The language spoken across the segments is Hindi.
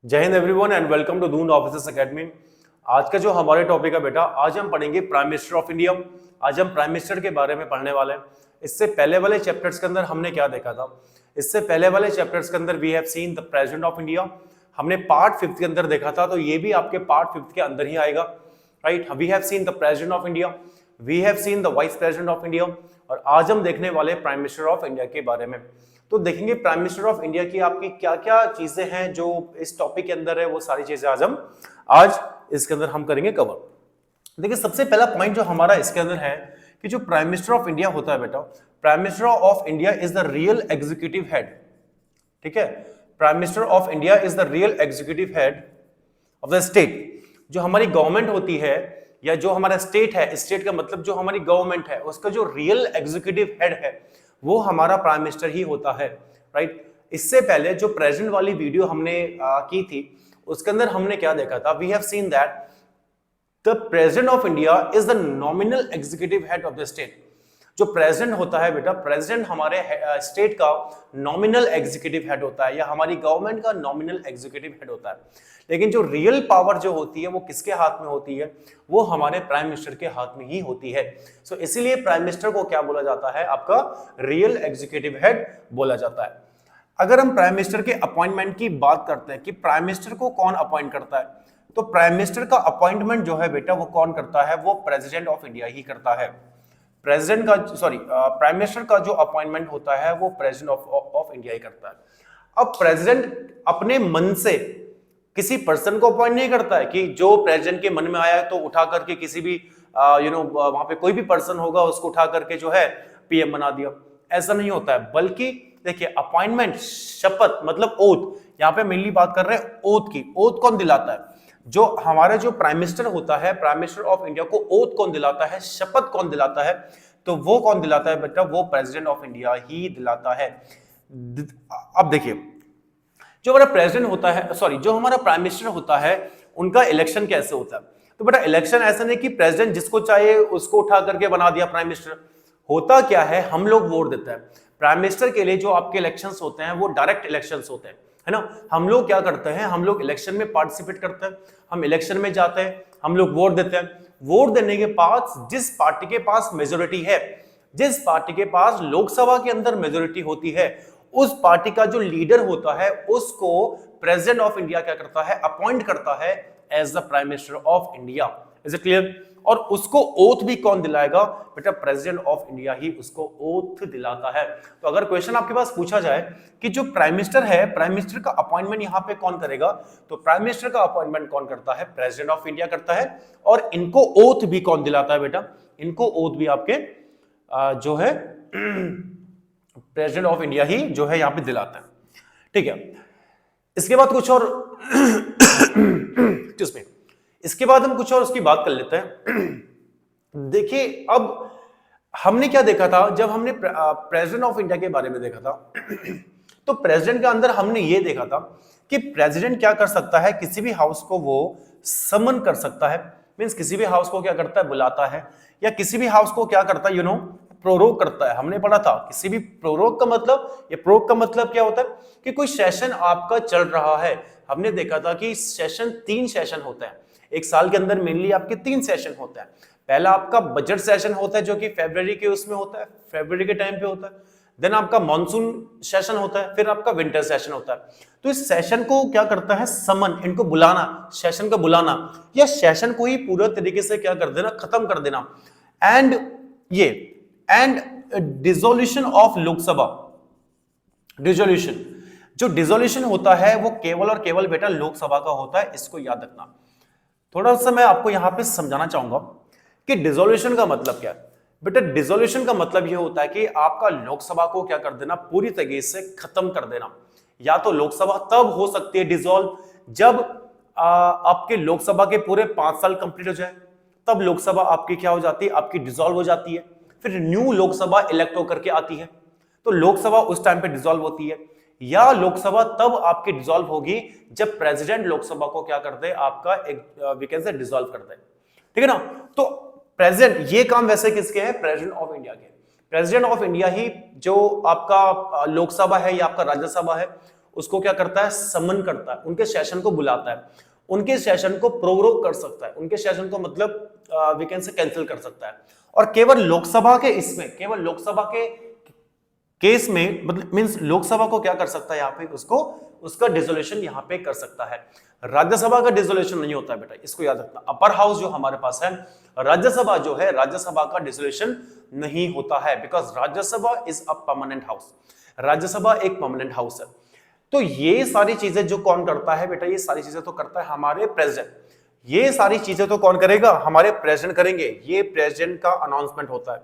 जय हिंद everyone and welcome to Doon officers academy. आज का जो हमारे टॉपिक है बेटा, आज हम पढ़ेंगे प्राइम मिनिस्टर ऑफ इंडिया। आज हम प्राइम मिनिस्टर के बारे में पढ़ने वाले हैं। इससे पहले वाले चैप्टर्स के अंदर हमने क्या देखा था? इससे पहले वाले चैप्टर्स के अंदर we have seen the president of India. हमने पार्ट 5 के अंदर देखा था, तो ये भी आपके पार्ट 5 के अंदर ही आएगा, right. We have seen the president of India, we have seen the vice president of India, और आज हम देखने वाले प्राइम मिनिस्टर ऑफ इंडिया के बारे में। तो देखेंगे प्राइम मिनिस्टर ऑफ इंडिया की आपकी क्या क्या चीजें हैं जो इस टॉपिक के अंदर है, वो सारी चीजें आज इसके अंदर हम करेंगे कवर। देखिए, सबसे पहला पॉइंट जो हमारा इसके अंदर है कि जो प्राइम मिनिस्टर ऑफ इंडिया होता है बेटा, prime minister of India is the real executive head. ठीक है, prime minister of India is the real executive head of the state. जो हमारी गवर्नमेंट होती है या जो हमारा स्टेट है, स्टेट का मतलब जो हमारी गवर्नमेंट है, उसका जो रियल एग्जीक्यूटिव हेड है वो हमारा प्राइम मिनिस्टर ही होता है, राइट। इससे पहले जो प्रेजेंट वाली वीडियो हमने की थी, उसके अंदर हमने क्या देखा था? We have seen that the president of India is the nominal executive head of the state. जो प्रेसिडेंट होता है बेटा, प्रेसिडेंट हमारे स्टेट का नॉमिनल एग्जीक्यूटिव हेड होता है या हमारी गवर्नमेंट का नॉमिनल एग्जीक्यूटिव हेड होता है। लेकिन जो रियल पावर जो होती है वो किसके हाथ में होती है? वो हमारे प्राइम मिनिस्टर के हाथ में ही होती है। सो इसीलिए प्राइम मिनिस्टर को क्या बोला जाता है? आपका रियल एग्जीक्यूटिव हेड बोला जाता है। अगर हम प्राइम मिनिस्टर के अपॉइंटमेंट की बात करते हैं कि प्राइम मिनिस्टर को कौन अपॉइंट करता है, तो प्राइम मिनिस्टर का अपॉइंटमेंट जो है बेटा वो कौन करता है? वो प्रेसिडेंट ऑफ इंडिया ही करता है। प्रेसिडेंट का प्राइम मिनिस्टर का जो अपॉइंटमेंट होता है वो प्रेसिडेंट ऑफ इंडिया ही करता है। अब प्रेसिडेंट अपने मन से किसी पर्सन को अपॉइंट नहीं करता है कि जो प्रेसिडेंट के मन में आया तो उठा करके किसी भी वहां पे कोई भी पर्सन होगा उसको उठा करके जो है पीएम बना दिया। ऐसा नहीं होता है, बल्कि देखिए अपॉइंटमेंट, शपथ मतलब ओथ, यहाँ पे मेनली बात कर रहे हैं ओथ की। ओथ कौन दिलाता है? जो हमारे जो प्राइम मिनिस्टर होता है, प्राइम मिनिस्टर ऑफ इंडिया को ओथ कौन दिलाता है, शपथ कौन दिलाता है? तो वो कौन दिलाता है बेटा? वो प्रेसिडेंट ऑफ इंडिया ही दिलाता है। अब देखिए, जो हमारा प्रेसिडेंट होता है, जो हमारा प्राइम मिनिस्टर होता है, उनका इलेक्शन कैसे होता है? तो बेटा इलेक्शन ऐसा नहीं कि प्रेसिडेंट जिसको चाहे उसको उठा करके बना दिया प्राइम मिनिस्टर। होता क्या है? हम लोग वोट देते हैं प्राइम मिनिस्टर के लिए। जो आपके इलेक्शंस होते हैं वो डायरेक्ट इलेक्शंस होते हैं, है ना। हम लोग क्या करते हैं? हम लोग इलेक्शन में पार्टिसिपेट करते हैं, हम इलेक्शन में जाते हैं, हम लोग वोट देते हैं। वोट देने के बाद जिस पार्टी के पास मेजोरिटी है, जिस पार्टी के पास लोकसभा के अंदर मेजोरिटी होती है, उस पार्टी का जो लीडर होता है उसको प्रेसिडेंट ऑफ इंडिया क्या करता है? अपॉइंट करता है as the prime minister of India. Is it clear? और उसको ओथ भी कौन दिलाएगा बेटा? प्रेसिडेंट ऑफ इंडिया ही उसको ओथ दिलाता है। तो अगर क्वेश्चन आपके पास पूछा जाए कि जो प्राइम मिनिस्टर है, प्राइम मिनिस्टर का अपॉइंटमेंट यहाँ पे कौन करेगा, तो प्राइम मिनिस्टर का अपॉइंटमेंट कौन करता है? प्रेसिडेंट ऑफ इंडिया करता है। और इनको ओथ भी कौन दिलाता है बेटा? इनको ओथ भी आपके जो है प्रेसिडेंट ऑफ इंडिया ही जो है यहाँ पे दिलाता है। ठीक है, इसके बाद कुछ और इसके बाद हम कुछ और उसकी बात कर लेते हैं। देखिए, अब हमने क्या देखा था जब हमने प्रेसिडेंट ऑफ इंडिया के बारे में देखा था? तो प्रेसिडेंट के अंदर हमने ये देखा था कि प्रेसिडेंट क्या कर सकता है? किसी भी हाउस को वो समन कर सकता है, मींस किसी भी हाउस को क्या करता है? बुलाता है, या किसी भी हाउस को क्या करता है? प्रोरोग करता है। हमने पढ़ा था किसी भी प्रोरोग का मतलब, ये प्रोरोग का मतलब क्या होता है? कि कोई सेशन आपका चल रहा है। हमने देखा था कि सेशन 3 सेशन होते हैं एक साल के अंदर, मेनली आपके 3 सेशन होते हैं। पहला आपका बजट सेशन होता है जो कि फरवरी के उसमें होता है, फरवरी के टाइम पे होता है। देन आपका मॉनसून सेशन होता है, फिर आपका विंटर सेशन होता है। तो इस सेशन को क्या करता है? समन, इनको बुलाना, सेशन का बुलाना, या सेशन को ही पूरा तरीके से क्या कर देना? खत्म कर देना। And dissolution of Lok Sabha. Dissolution, जो डिसोल्यूशन होता है वो केवल और केवल बेटा लोकसभा का होता है। इसको याद रखना। थोड़ा सा मैं आपको यहां पे समझाना चाहूंगा कि डिसोल्यूशन का मतलब क्या है। बेटा डिसोल्यूशन का मतलब ये होता है कि आपका लोकसभा को क्या कर देना? पूरी तरीके से खत्म कर देना। या तो लोकसभा तब हो सकती है डिसॉल्व जब आपके लोकसभा के पूरे 5 साल कंप्लीट हो जाए, तब लोकसभा आपकी क्या हो जाती है? आपकी डिसॉल्व हो जाती है। फिर न्यू लोकसभा इलेक्ट होकर के आती है, तो लोकसभा उस टाइम पे डिसॉल्व होती है। या लोकसभा तब आपकी डिसॉल्व होगी जब प्रेसिडेंट लोकसभा को क्या कर दे? आपका एक वी कैन से डिसॉल्व कर दे। ठीक है ना। तो प्रेसिडेंट, ये काम वैसे किसके हैं? प्रेसिडेंट ऑफ इंडिया के। प्रेसिडेंट ऑफ इंडिया ही जो आपका लोकसभा है या आपका राज्यसभा है उसको क्या करता है, समन करता है, उनके सेशन को बुलाता है, उनके सेशन को प्रोग्राम कर सकता है, उनके सेशन को मतलब वी कैन से कैंसिल कर सकता है। और केवल लोकसभा के इसमें, केवल लोकसभा के केस में मतलब मींस लोकसभा को क्या कर सकता है यहाँ पे, उसको उसका डिसोल्यूशन यहाँ पे कर सकता है। राज्यसभा का डिसोल्यूशन नहीं होता है बेटा, इसको याद रखना। अपर हाउस जो हमारे पास है, राज्यसभा जो है, राज्यसभा का डिसोल्यूशन नहीं होता है, because Rajya Sabha is a permanent house, Rajya Sabha एक परमानेंट हाउस है। तो ये सारी चीजें जो कौन करता है बेटा, ये सारी चीजें तो करता है हमारे प्रेसिडेंट, ये सारी चीजें तो कौन करेगा, हमारे प्रेसिडेंट करेंगे, ये प्रेसिडेंट का अनाउंसमेंट होता है।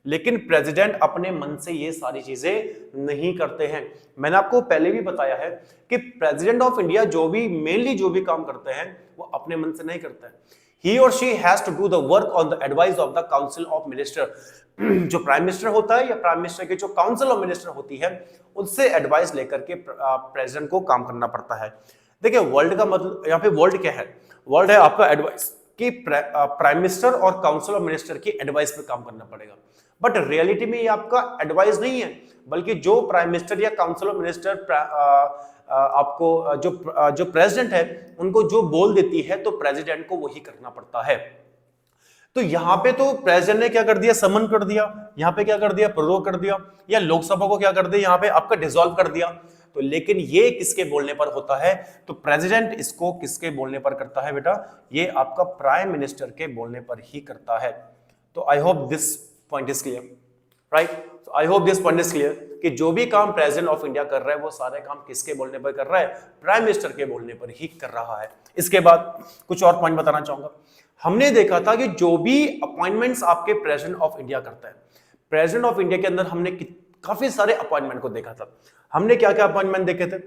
लेकिन प्रेसिडेंट अपने मन से ये सारी चीजें नहीं करते हैं। मैंने आपको पहले भी बताया है कि प्रेसिडेंट ऑफ इंडिया जो भी मेनली जो भी काम करते हैं वो अपने मन से नहीं करते हैं। He or she has to do the work on the advice of the council of minister। जो प्राइम मिनिस्टर होता है या प्राइम मिनिस्टर की जो काउंसिल ऑफ मिनिस्टर होती है, उससे एडवाइस लेकर के प्रेसिडेंट को काम करना पड़ता है। देखिए वर्ल्ड का मतलब यहाँ पे वर्ल्ड क्या है, वर्ल्ड है आपका एडवाइस कि प्राइम मिनिस्टर और काउंसिल ऑफ मिनिस्टर की एडवाइस पे काम करना पड़ेगा। बट रियलिटी में ये आपका एडवाइस नहीं है, बल्कि जो प्राइम मिनिस्टर या काउंसिल ऑफ मिनिस्टर आपको जो प्रेसिडेंट है उनको जो बोल देती है तो प्रेसिडेंट को वही करना पड़ता है। तो यहां पे तो प्रेसिडेंट ने क्या कर दिया, समन कर दिया, यहां पे क्या कर दिया, प्रोरोग कर दिया, या लोकसभा को क्या कर दिया, यहां पे आपका डिसॉल्व कर दिया। तो लेकिन ये किसके बोलने पर होता है, तो प्रेसिडेंट इसको किसके बोलने पर करता है बेटा, ये आपका प्राइम मिनिस्टर के बोलने पर ही करता है। तो आई hope this point is clear, right. I hope this point is clear कि जो भी काम प्रेसिडेंट ऑफ इंडिया कर रहा है वो सारे काम किसके बोलने पर कर रहा है, प्राइम मिनिस्टर के बोलने पर ही कर रहा है। इसके बाद कुछ और पॉइंट बताना चाहूंगा। हमने देखा था कि जो भी अपॉइंटमेंट्स आपके प्रेसिडेंट ऑफ इंडिया करता है, प्रेसिडेंट ऑफ इंडिया के अंदर हमने काफी सारे अपॉइंटमेंट को देखा था। हमने क्या क्या अपॉइंटमेंट देखे थे,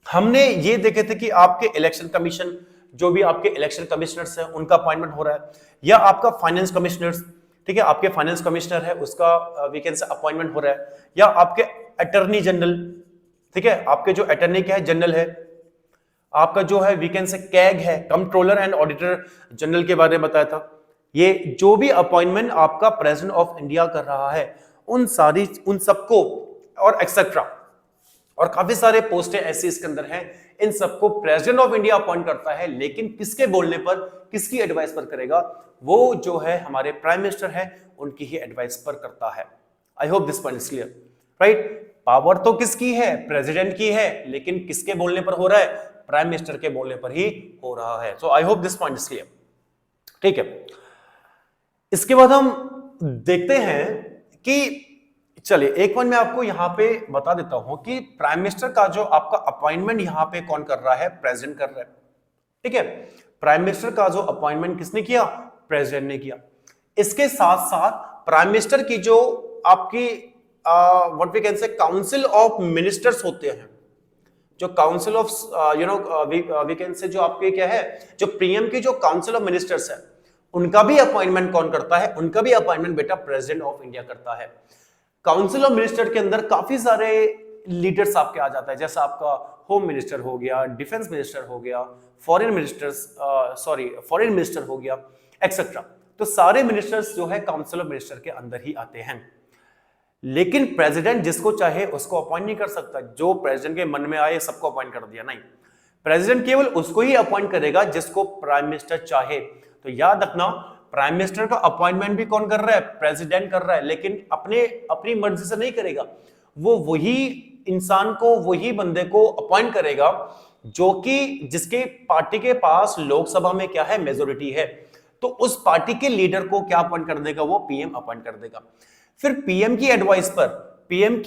हमने ये देखे थे कि आपके इलेक्शन कमीशन, जो भी आपके इलेक्शन कमिश्नर्स हैं उनका अपॉइंटमेंट हो रहा है, या आपका फाइनेंस कमिश्नर्स, ठीक है, आपके फाइनेंस कमिश्नर है उसका वी कैन से अपॉइंटमेंट हो रहा है, या आपके अटॉर्नी जनरल, ठीक है, आपके जो अटॉर्नी क्या है, जनरल है, आपका जो है वी कैन से कैग है, कंट्रोलर एंड ऑडिटर जनरल के बारे में बताया था। ये जो भी अपॉइंटमेंट आपका प्रेसिडेंट ऑफ इंडिया कर रहा है उन सबको और एक्सेट्रा, और काफी सारे पोस्टें ऐसी इसके अंदर हैं, इन सबको प्रेसिडेंट ऑफ इंडिया अपॉइंट करता है। लेकिन किसके बोलने पर, किसकी एडवाइस पर करेगा, वो जो है हमारे प्राइम मिनिस्टर है उनकी ही एडवाइस पर करता है। आई hope this point is clear, right. Power तो किसकी है, प्रेसिडेंट की है, लेकिन किसके बोलने पर हो रहा है, प्राइम मिनिस्टर के बोलने पर ही हो रहा है। So I hope this point is clear, ठीक है। इसके बाद हम देखते हैं कि चलिए एक पॉइंट मैं आपको यहां पे बता देता हूं कि प्राइम मिनिस्टर का जो आपका अपॉइंटमेंट यहां पे कौन कर रहा है, प्रेसिडेंट कर रहा है, ठीक है। प्राइम मिनिस्टर का जो अपॉइंटमेंट किसने किया, प्रेसिडेंट ने किया। इसके साथ साथ प्राइम मिनिस्टर की जो आपकी what we can say council of ministers होते हैं, जो काउंसिल ऑफ वी कैन से जो आपके क्या है, जो पीएम की जो काउंसिल ऑफ मिनिस्टर्स है, उनका भी अपॉइंटमेंट कौन करता है, उनका भी अपॉइंटमेंट बेटा प्रेसिडेंट ऑफ इंडिया करता है। काउंसिल ऑफ मिनिस्टर के अंदर काफी सारे लीडर्स आपके आ जाता है, जैसा आपका होम मिनिस्टर हो गया, डिफेंस मिनिस्टर हो गया, फॉरेन मिनिस्टर हो गया, एक्सेट्रा। तो सारे मिनिस्टर्स जो है काउंसिल ऑफ मिनिस्टर के अंदर ही आते हैं। लेकिन प्रेसिडेंट जिसको चाहे उसको अपॉइंट नहीं कर सकता, जो प्रेसिडेंट के मन में आए सबको अपॉइंट कर दिया, नहीं। प्रेसिडेंट केवल उसको ही अपॉइंट करेगा जिसको प्राइम मिनिस्टर चाहे। तो याद रखना, प्राइम मिनिस्टर का अपॉइंटमेंट भी कौन कर रहा है, प्रेसिडेंट कर रहा है, लेकिन अपनी मर्जी से नहीं करेगा। वो वही इंसान को, वही बंदे को अपॉइंट करेगा जो कि जिसके पार्टी के पास लोकसभा में क्या है, मेजोरिटी है। तो उस पार्टी के लीडर को क्या अपॉइंट कर देगा, वो पीएम अपॉइंट कर देगा। फिर पीएम की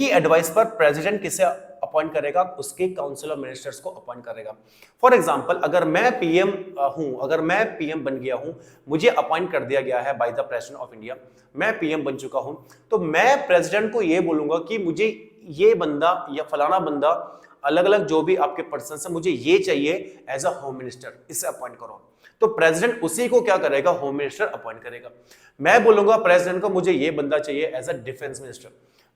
एडवाइस पर प्रेसिडेंट किसे अपॉइंट करेगा, उसके काउंसिल ऑफ मिनिस्टर्स को अपॉइंट करेगा। फॉर एग्जांपल, अगर मैं पीएम हूं, अगर मैं पीएम बन गया हूं, मुझे अपॉइंट कर दिया गया है by the president of India, मैं पीएम बन चुका हूं, तो मैं प्रेसिडेंट को यह बोलूंगा कि मुझे ये बंदा या फलाना बंदा, अलग अलग जो भी आपके पर्सन है, मुझे ये चाहिए एज अ होम मिनिस्टर, इसे अपॉइंट करो। तो प्रेसिडेंट उसी को क्या करेगा, होम मिनिस्टर अपॉइंट करेगा। मैं बोलूंगा प्रेसिडेंट को मुझे ये बंदा चाहिए एज अ डिफेंस मिनिस्टर,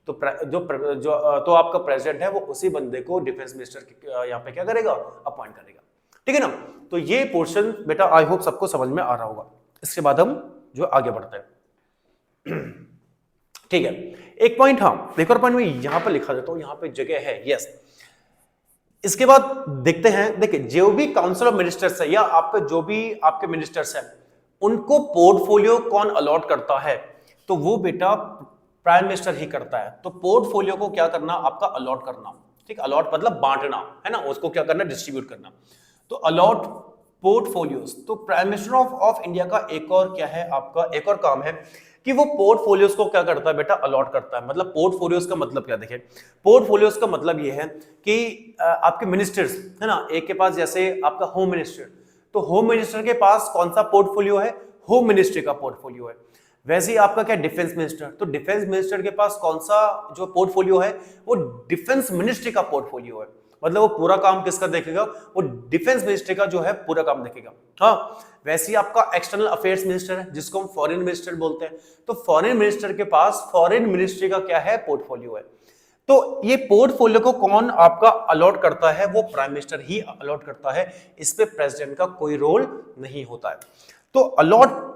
तो तो आपका प्रेसिडेंट है वो उसी बंदे को डिफेंस मिनिस्टर यहाँ पे क्या करेगा, अपॉइंट करेगा, ठीक है ना। तो ये पोर्शन बेटा आई होप सबको समझ में आ रहा होगा। इसके बाद हम जो आगे बढ़ते हैं, ठीक है। एक पॉइंट, हाँ एक और पॉइंट मैं यहां पर लिखा देता हूं, यहां पे जगह है, यस। इसके बाद देखते हैं, देखिए जो भी काउंसिल ऑफ मिनिस्टर्स है या आपका जो भी आपके मिनिस्टर्स हैं उनको पोर्टफोलियो कौन अलॉट करता है, तो वो बेटा प्राइम मिनिस्टर ही करता है। तो पोर्टफोलियो को क्या करना, आपका अलॉट करना, ठीक, अलॉट मतलब बांटना है ना, उसको क्या करना, डिस्ट्रीब्यूट करना। तो अलॉट पोर्टफोलियोज, तो प्राइम मिनिस्टर ऑफ इंडिया का एक और क्या है, आपका एक और काम है कि वो पोर्टफोलियोज को क्या करता है बेटा, अलॉट करता है। मतलब पोर्टफोलियोज का मतलब क्या, देखिए पोर्टफोलियोज का मतलब ये है कि आपके मिनिस्टर्स है ना, एक के पास जैसे आपका होम मिनिस्टर, तो होम मिनिस्टर के पास कौन सा पोर्टफोलियो है, होम मिनिस्ट्री का पोर्टफोलियो है। वैसे ही आपका क्या, डिफेंस मिनिस्टर, तो डिफेंस मिनिस्टर के पास कौन सा जो पोर्टफोलियो है, वो डिफेंस मिनिस्ट्री का पोर्टफोलियो है। मतलब वो पूरा काम किसका देखेगा, वो डिफेंस मिनिस्ट्री का जो है पूरा काम देखेगा। हाँ, वैसे ही आपका एक्सटर्नल अफेयर्स मिनिस्टर है जिसको हम फॉरेन मिनिस्टर बोलते हैं, तो फॉरेन मिनिस्टर के पास फॉरेन मिनिस्ट्री का क्या है, पोर्टफोलियो है। तो ये पोर्टफोलियो को कौन आपका अलॉट करता है, वो प्राइम मिनिस्टर ही अलॉट करता है, इस पे प्रेसिडेंट का कोई रोल नहीं होता है। तो अलॉट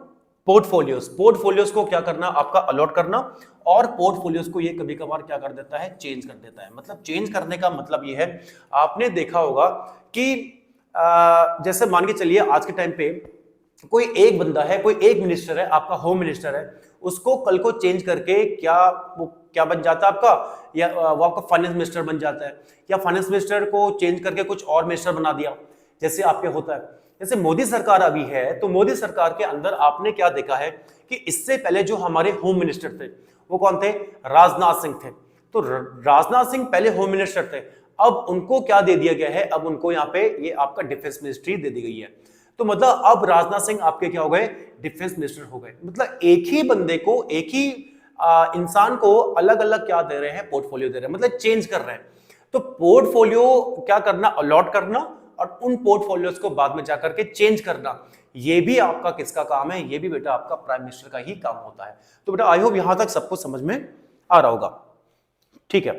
पोर्टफोलियोज को क्या करना, आपका अलॉट करना, और पोर्टफोलियोज को ये कभी कभार क्या कर देता है, चेंज कर देता है। मतलब चेंज करने का मतलब ये है, आपने देखा होगा कि जैसे मान के चलिए आज के टाइम पे कोई एक बंदा है, कोई एक मिनिस्टर है, आपका होम मिनिस्टर है, उसको कल को चेंज करके वो क्या बन जाता है आपका, या वो आपका फाइनेंस मिनिस्टर बन जाता है, या फाइनेंस मिनिस्टर को चेंज करके कुछ और मिनिस्टर बना दिया, जैसे आपके होता है। जैसे मोदी सरकार अभी है, तो मोदी सरकार के अंदर आपने क्या देखा है कि इससे पहले जो हमारे होम मिनिस्टर थे वो कौन थे, राजनाथ सिंह थे। तो राजनाथ सिंह पहले होम मिनिस्टर थे, अब उनको क्या दे दिया गया है, अब उनको यहाँ पे ये आपका डिफेंस मिनिस्ट्री दे दी गई है। तो मतलब अब राजनाथ सिंह आपके क्या हो गए, डिफेंस मिनिस्टर हो गए। मतलब एक ही बंदे को, एक ही इंसान को अलग अलग क्या दे रहे हैं, पोर्टफोलियो दे रहे हैं, मतलब चेंज कर रहे हैं। तो पोर्टफोलियो क्या करना, अलॉट करना, और उन पोर्टफोलियोज को बाद में जाकर के चेंज करना, ये भी आपका किसका काम है, ये भी बेटा आपका प्राइम मिनिस्टर का ही काम होता है। तो बेटा आई होप यहां तक सबको समझ में आ रहा होगा, ठीक है।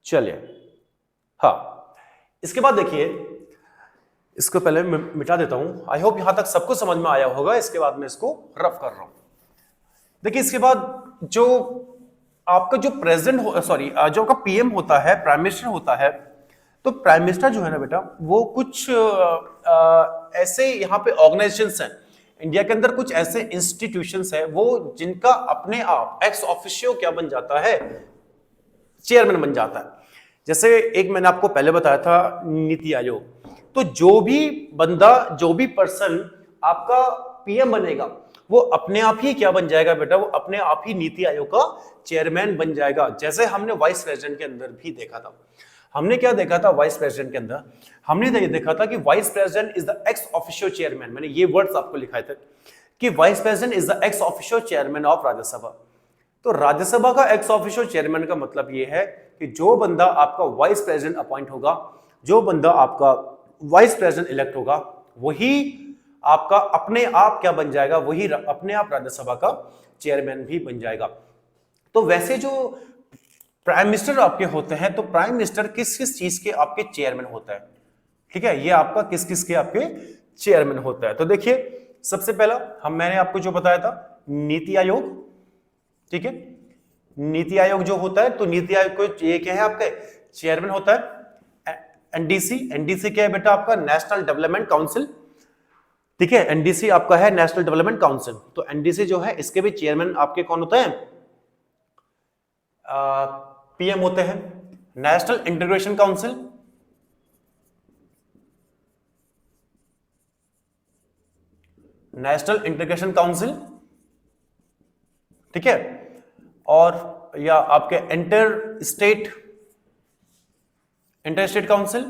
चलिए, हाँ, इसके बाद देखिए, इसको पहले मिटा देता हूं। आई होप यहां तक सबको समझ में आया होगा, इसके बाद मैं इसको रफ कर रहा हूं। देखिए इसके बाद जो आपका जो प्रेसिडेंट सॉरी जो आपका पीएम होता है, प्राइम मिनिस्टर होता है, तो प्राइम मिनिस्टर जो है ना बेटा, वो कुछ ऐसे यहाँ पे ऑर्गेनाइजेशंस हैं इंडिया के अंदर, कुछ ऐसे इंस्टीट्यूशंस हैं वो जिनका अपने आप एक्स ऑफिशियो क्या बन जाता है, चेयरमैन बन जाता है। जैसे एक मैंने आपको पहले बताया था नीति आयोग, तो जो भी बंदा, जो भी पर्सन आपका पीएम बनेगा, वो अपने आप ही क्या बन जाएगा बेटा, वो अपने आप ही नीति आयोग का चेयरमैन बन जाएगा। जैसे हमने वाइस प्रेसिडेंट के अंदर भी देखा था, हमने क्या देखा था वाइस प्रेसिडेंट के अंदर, हमने देखा था कि vice president is the ex officio chairman. मैंने ये वर्ड्स आपको लिखाए थे कि vice president is the ex officio chairman of Rajya Sabha. तो राज्यसभा का एक्स ऑफिशियो चेयरमैन का मतलब ये है कि जो बंदा आपका वाइस प्रेसिडेंट अपॉइंट होगा, जो बंदा आपका वाइस प्रेसिडेंट इलेक्ट होगा, वही आपका अपने आप क्या बन जाएगा, वही अपने आप राज्यसभा का चेयरमैन भी बन जाएगा। तो वैसे जो प्राइम मिनिस्टर आपके होते हैं, तो प्राइम मिनिस्टर किस किस चीज के आपके चेयरमैन होता है, ठीक है, ये आपका किस किस के आपके चेयरमैन होता है। तो देखिए सबसे पहला मैंने आपको जो बताया था नीति आयोग, ठीक है, नीति आयोग जो होता है, तो नीति आयोग को ये क्या है, आपका चेयरमैन होता है। एनडीसी, एनडीसी क्या है बेटा, आपका नेशनल डेवलपमेंट काउंसिल, ठीक है, एनडीसी आपका है नेशनल डेवलपमेंट काउंसिल। तो एनडीसी जो है इसके भी चेयरमैन आपके कौन होते हैं, पीएम होते हैं। National integration council, national integration council, ठीक है, और या आपके इंटर स्टेट काउंसिल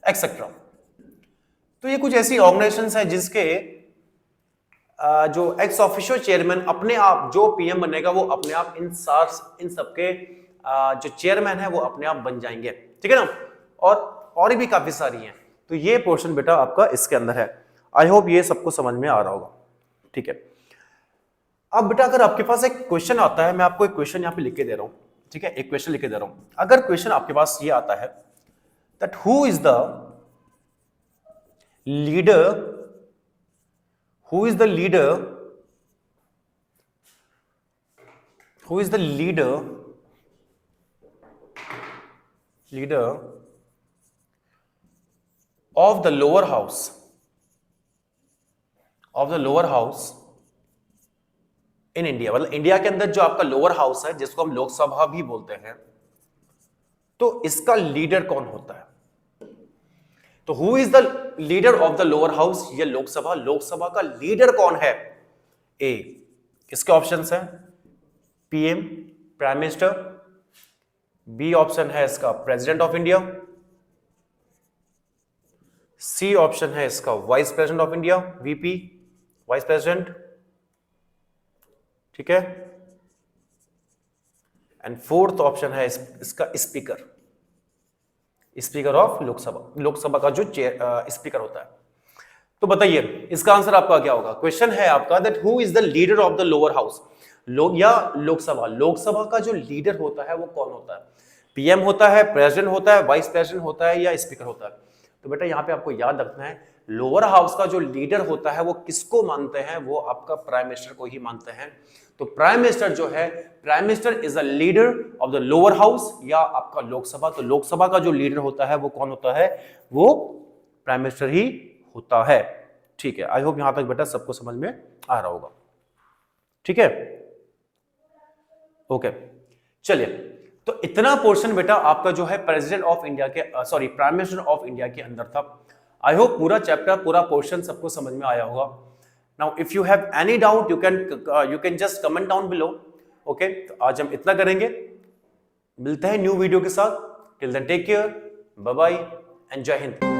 एक्सेट्रा। तो ये कुछ ऐसी ऑर्गेनाइजेशंस है जिसके जो एक्स ऑफिशियो चेयरमैन अपने आप, जो पीएम बनेगा वो अपने आप इन सबके जो चेयरमैन है वो अपने आप बन जाएंगे, ठीक है ना। और भी काफी सारी हैं। तो ये पोर्शन बेटा आपका इसके अंदर है। आई होप ये सबको समझ में आ रहा होगा, ठीक है। अब बेटा अगर आपके पास एक क्वेश्चन आता है, मैं आपको एक क्वेश्चन यहाँ पे लिख के दे रहा हूं, ठीक है, एक क्वेश्चन लिख के दे रहा हूं। अगर क्वेश्चन आपके पास ये आता है that who is the leader, who is the leader leader of the lower house in India, मतलब इंडिया के अंदर जो आपका लोअर हाउस है जिसको हम लोकसभा भी बोलते हैं, तो इसका लीडर कौन होता है? तो who is the leader of the lower house, ये लोकसभा का लीडर कौन है? ए, इसके ऑप्शंस हैं PM, prime minister, B option है इसका president of India, C option है इसका vice president of India, VP, vice president, ठीक है, एंड फोर्थ ऑप्शन है इसका स्पीकर ऑफ लोकसभा का जो स्पीकर होता है। तो बताइए इसका आंसर आपका क्या होगा? क्वेश्चन है आपका that who is the leader of the lower house, Lok Sabha का जो लीडर होता है वो कौन होता है? पीएम होता है, प्रेसिडेंट होता है, वाइस प्रेसिडेंट होता है, या स्पीकर होता है? तो बेटा यहां पे आपको याद रखना है लोअर हाउस का जो लीडर होता है वो किसको मानते हैं? वो आपका प्राइम मिनिस्टर को ही मानते हैं। तो प्राइम मिनिस्टर जो है, prime minister is the leader of the lower house या आपका लोकसभा। तो लोकसभा का जो लीडर होता है वो कौन होता है? वो प्राइम मिनिस्टर ही होता है। ठीक है, आई होप यहां तक बेटा सबको समझ में आ रहा होगा। ठीक है, ओके, चलिए, तो इतना पोर्शन बेटा आपका जो है प्रेसिडेंट ऑफ इंडिया के प्राइम मिनिस्टर ऑफ इंडिया के अंदर था। आई होप पूरा चैप्टर, पूरा पोर्शन सबको समझ में आया होगा। Now if you have any doubt you can just comment down below. Okay, तो आज हम इतना करेंगे, मिलते हैं न्यू वीडियो के साथ। Till then take care, bye bye and जय हिंद।